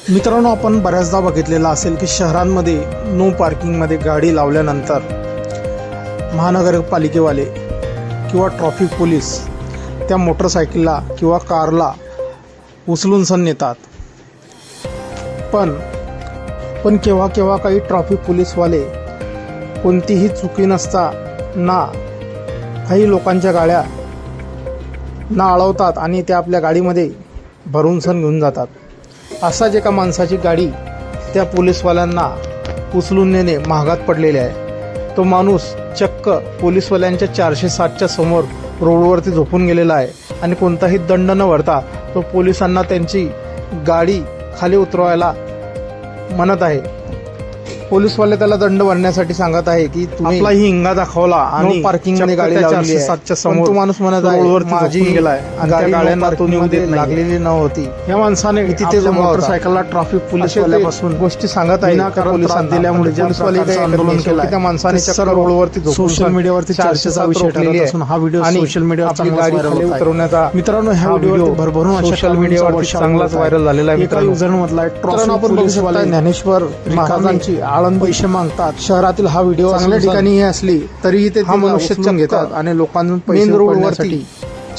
मित्रांनो, आपण बऱ्याचदा बघितलेलं असेल की शहरांमध्ये नो पार्किंगमध्ये गाडी लावल्यानंतर महानगरपालिकेवाले किंवा ट्रॅफिक पोलीस त्या मोटरसायकलला किंवा कारला उचलून सण नेतात. पण केव्हा केव्हा काही ट्रॅफिक पोलीसवाले कोणतीही चुकी नसता ना काही लोकांच्या गाड्या ना अडवतात आणि त्या आपल्या गाडीमध्ये भरून सण घेऊन जातात. असाच एका माणसाची गाडी त्या पोलीसवाल्यांना उचलून नेणे महागात पडलेले आहे. तो माणूस चक्क पोलीसवाल्यांच्या 407च्या समोर रोडवरती झोपून गेलेला आहे आणि कोणताही दंड न भरता तो पोलिसांना त्यांची गाडी खाली उतरवायला म्हणत आहे. पोलीसवाले त्याला दंड भरण्यासाठी सांगत आहे की तुम्ही आपला ही हिंगा दाखवला आणि पार्किंग मध्ये गाडी लावली आहे. 407च्या समोर तो माणूस म्हणत आहे माझी गेलाय आणि त्या गाड्यांना तो नेऊन देत लागलेली नव्हती. या माणसाने तिथे मोटरसायकलला ट्रॅफिक पोलीसवाल्यापासून गोष्टी सांगत आहे का पोलिसांना दिल्यामुळे पोलीसवाले आंदोलन केलं. त्या माणसाने सर्व रोडवरती सोशल मीडियावरती चर्चेचा विषय ठरला असून हा व्हिडिओ सोशल मीडियावर गाडी खाली उतरवण्याचा मित्रांनो हा व्हिडिओ भरभरून सोशल मीडियावर चांगलाच व्हायरल झालेला आहे. एका युजरने म्हटलंय ट्रॅफिक पोलीसवाले ज्ञानेश्वर महाराजांची आळंद पैसे मागतात. शहरातील हा व्हिडिओ चांगल्या ठिकाणी असली तरीही ते हा मनुष्य घेतात आणि लोकांना पैसे रोडवरती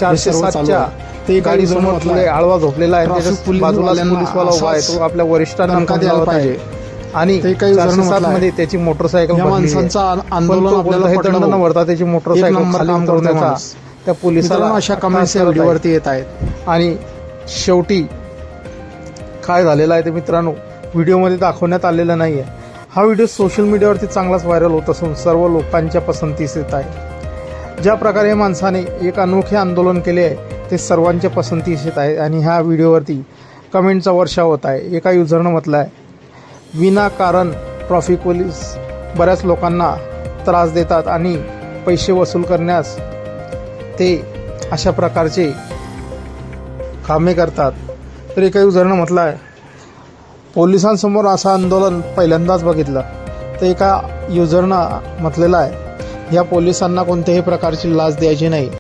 407च्या ते गाडी समोर आळवा झोपलेला आहे. बाजूला पोलीसवाला उभा आहे, तो आपल्या वरिष्ठांना द्यायला पाहिजे आणि काही मध्ये त्याची मोटरसायकल माणसांचा आंदोलन आपल्याला दंड न भरता त्याची मोटरसायकल खाली उतरवण्याचा त्या पोलिसाला अशा कमेंट्स व्हिडिओवरती येत आहेत. आणि शेवटी काय झालेलं आहे ते मित्रांनो व्हिडिओमध्ये दाखवण्यात आलेलं नाही आहे. हा व्हिडिओ सोशल मीडियावरती चांगलाच व्हायरल होत असून सर्व लोकांच्या पसंतीस येत आहे. ज्या प्रकारे या माणसाने एक अनोखे आंदोलन केले आहे ते सर्वांच्या पसंतीस येत आहे आणि ह्या व्हिडिओवरती कमेंटचा वर्षाव होत आहे. एका युजरनं म्हटलं आहे विनाकारण ट्रॅफिक पोलीस बऱ्याच लोकांना त्रास देतात आणि पैसे वसूल करण्यास ते अशा प्रकारचे कामे करतात. तर एका युजरनं म्हटलं आहे पोलिसांसमोर असं आंदोलन पहिल्यांदाच बघितलं. तर एका युजरनं म्हटलेलं आहे या पोलिसांना कोणत्याही प्रकारची लाच द्यायची नाही.